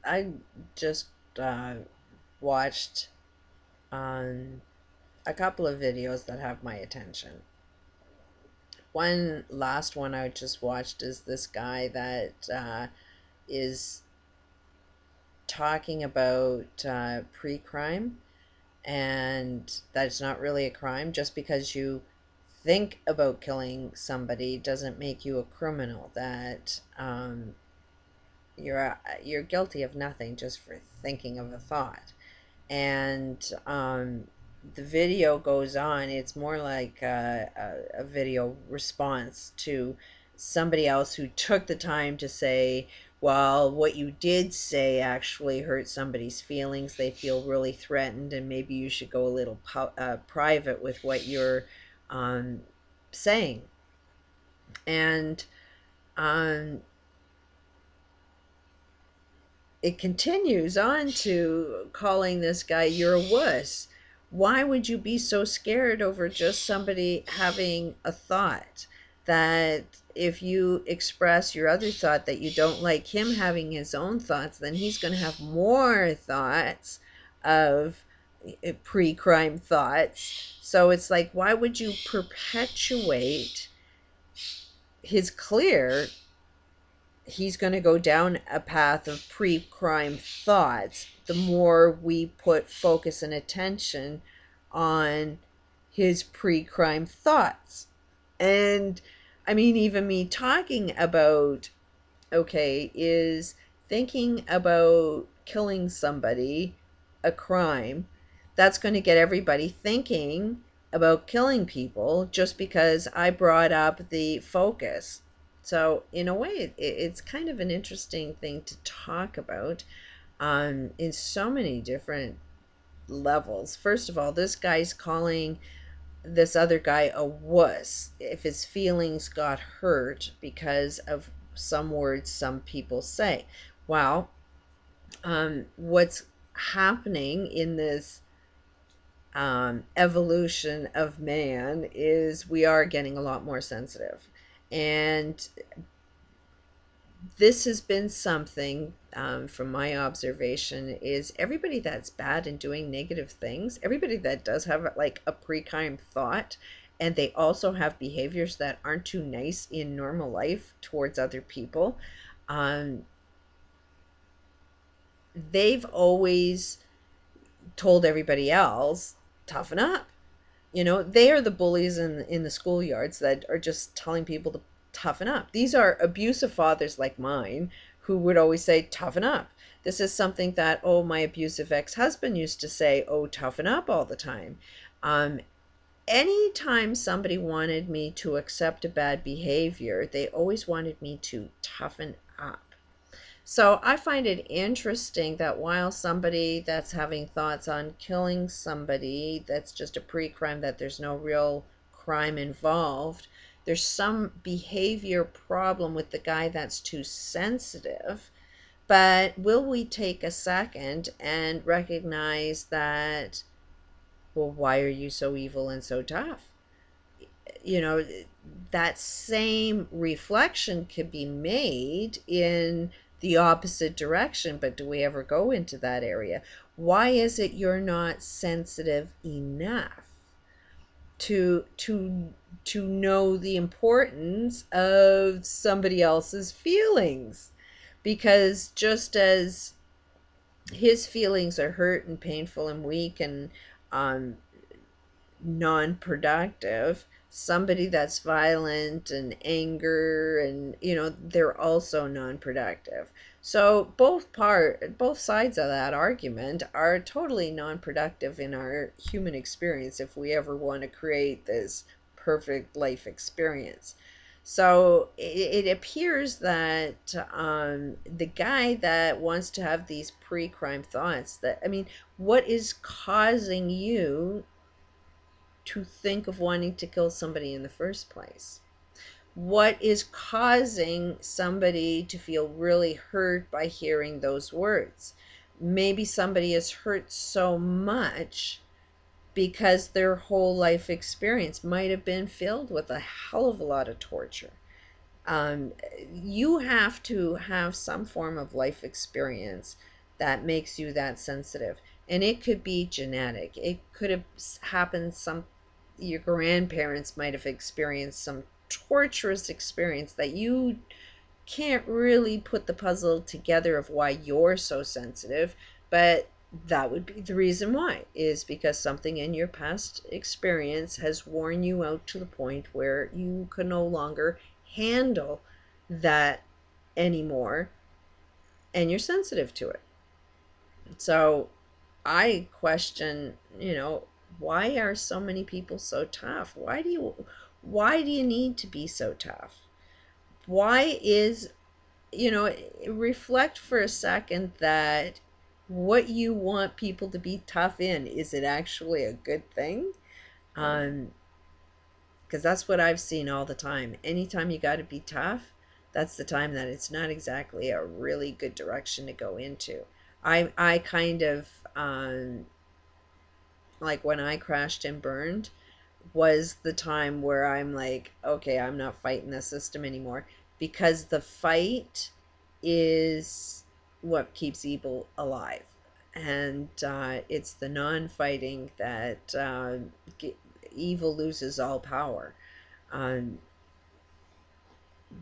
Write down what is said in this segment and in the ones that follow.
I just uh, watched a couple of videos that have my attention. One last one I just watched is this guy that is talking about pre-crime, and that it's not really a crime. Just because you think about killing somebody doesn't make you a criminal. That you're guilty of nothing just for thinking of a thought. And the video goes on. It's more like a video response to somebody else who took the time to say, well, what you did say actually hurt somebody's feelings. They feel really threatened, and maybe you should go a little private with what you're um, saying. And um, it continues on to calling this guy, you're a wuss. Why would you be so scared over just somebody having a thought? That if you express your other thought that you don't like him having his own thoughts, then he's going to have more thoughts of pre crime thoughts. So it's like, why would you perpetuate his clear he's going to go down a path of pre-crime thoughts the more we put focus and attention on his pre-crime thoughts. And I mean, even me talking about, okay, is thinking about killing somebody a crime? That's going to get everybody thinking about killing people just because I brought up the focus. So, in a way, it's kind of an interesting thing to talk about in so many different levels. First of all, this guy's calling this other guy a wuss if his feelings got hurt because of some words some people say. Well, what's happening in this evolution of man is we are getting a lot more sensitive. And this has been something from my observation is everybody that's bad and doing negative things, everybody that does have like a pre-crime thought, and they also have behaviors that aren't too nice in normal life towards other people, um, they've always told everybody else, toughen up. You know, they are the bullies in the schoolyards that are just telling people to toughen up. These are abusive fathers like mine who would always say, toughen up. This is something that, oh, my abusive ex-husband used to say, oh, toughen up all the time. Um, Anytime somebody wanted me to accept a bad behavior, they always wanted me to toughen up. So I find it interesting that while somebody that's having thoughts on killing somebody, that's just a pre-crime, that there's no real crime involved, there's some behavior problem with the guy that's too sensitive. But will we take a second and recognize that, well, why are you so evil and so tough? You know, that same reflection could be made in the opposite direction, but do we ever go into that area? Why is it you're not sensitive enough to know the importance of somebody else's feelings? Because just as his feelings are hurt and painful and weak and um, non-productive, somebody that's violent and anger, and they're also non-productive. So both sides of that argument are totally non-productive in our human experience if we ever want to create this perfect life experience. So it appears that the guy that wants to have these pre-crime thoughts, that, I mean, what is causing you to think of wanting to kill somebody in the first place? What is causing somebody to feel really hurt by hearing those words? Maybe somebody is hurt so much because their whole life experience might have been filled with a hell of a lot of torture. Um, you have to have some form of life experience that makes you that sensitive. And it could be genetic. It could have happened some, your grandparents might have experienced some torturous experience that you can't really put the puzzle together of why you're so sensitive, but that would be the reason why, is because something in your past experience has worn you out to the point where you can no longer handle that anymore, and you're sensitive to it. So I question, why are so many people so tough? Why do you need to be so tough? Why is, reflect for a second that what you want people to be tough in, is it actually a good thing? Um, because that's what I've seen all the time. Anytime you got to be tough, that's the time that it's not exactly a really good direction to go into. I kind of, like when I crashed and burned, was the time where I'm like, okay, I'm not fighting the system anymore, because the fight is what keeps evil alive. And it's the non fighting that evil loses all power. Um,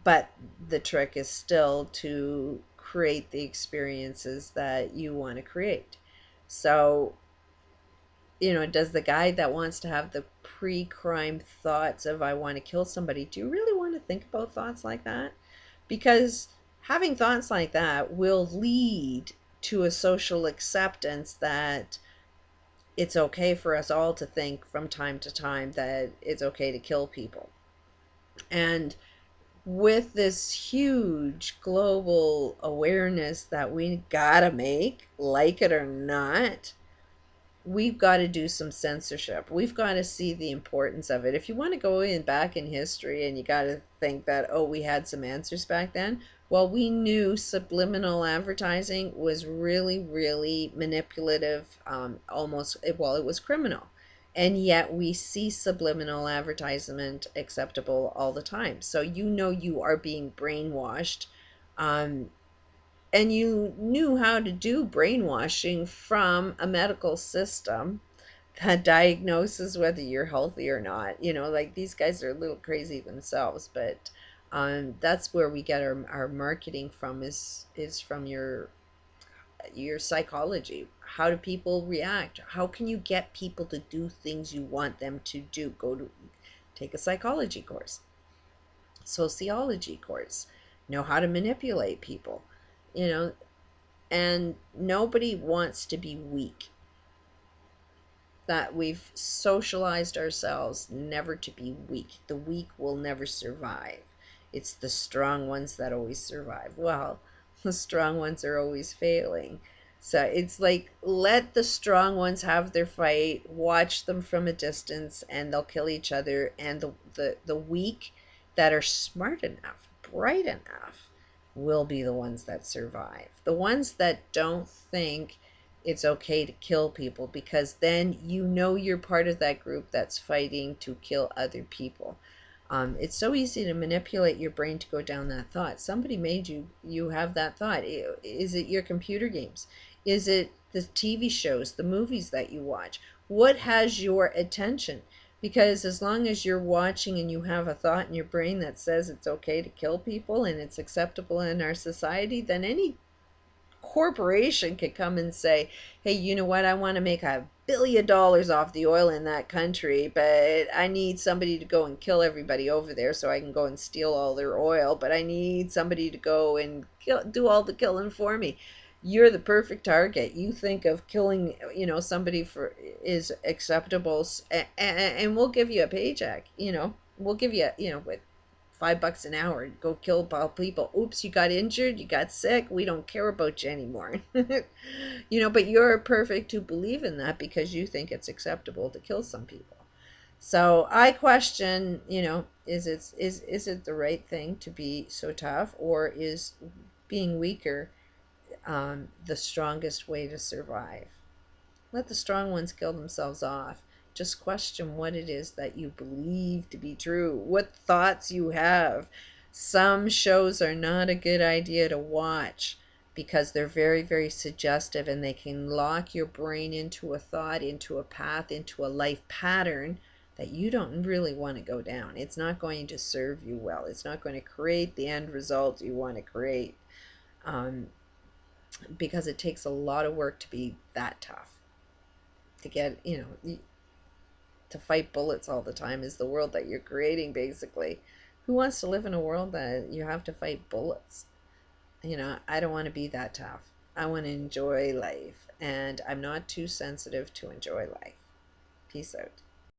but the trick is still to create the experiences that you want to create. So, does the guy that wants to have the pre-crime thoughts of I want to kill somebody, do you really want to think about thoughts like that? Because having thoughts like that will lead to a social acceptance that it's okay for us all to think from time to time that it's okay to kill people. And with this huge global awareness that we gotta make, like it or not, we've got to do some censorship. We've got to see the importance of it. If you want to go in back in history and you got to think that, oh, we had some answers back then, well, we knew subliminal advertising was really, really manipulative, almost, well, it was criminal. And yet we see subliminal advertisement acceptable all the time. So you are being brainwashed. Um, and you knew how to do brainwashing from a medical system that diagnoses whether you're healthy or not. Like these guys are a little crazy themselves, but that's where we get our marketing from, is from your psychology. How do people react? How can you get people to do things you want them to do? Go to take a psychology course, sociology course, know how to manipulate people, you know and nobody wants to be weak. That we've socialized ourselves never to be weak. The weak will never survive. It's the strong ones that always survive. Well, the strong ones are always failing. So it's like, let the strong ones have their fight, watch them from a distance, and they'll kill each other. And the weak that are smart enough, bright enough, will be the ones that survive. The ones that don't think it's okay to kill people, because then you're part of that group that's fighting to kill other people. It's so easy to manipulate your brain to go down that thought. Somebody made you have that thought. Is it your computer games? Is it the TV shows, the movies that you watch? What has your attention? Because as long as you're watching and you have a thought in your brain that says it's okay to kill people and it's acceptable in our society, then any corporation could come and say, hey, you know what? I want to make $1 billion off the oil in that country, but I need somebody to go and kill everybody over there so I can go and steal all their oil. But I need somebody to go and do all the killing for me. You're the perfect target. You think of killing, somebody for is acceptable, and we'll give you a paycheck. We'll give you, with $5 an hour, go kill people. Oops, you got injured, you got sick, we don't care about you anymore. But you're perfect to believe in that because you think it's acceptable to kill some people. So I question, is it the right thing to be so tough, or is being weaker the strongest way to survive? Let the strong ones kill themselves off. Just question what it is that you believe to be true, what thoughts you have. Some shows are not a good idea to watch because they're very, very suggestive, and they can lock your brain into a thought, into a path, into a life pattern that you don't really want to go down. It's not going to serve you well. It's not going to create the end result you want to create, um, because it takes a lot of work to be that tough, to get, to fight bullets all the time is the world that you're creating, basically. Who wants to live in a world that you have to fight bullets? I don't want to be that tough. I want to enjoy life, and I'm not too sensitive to enjoy life. Peace out.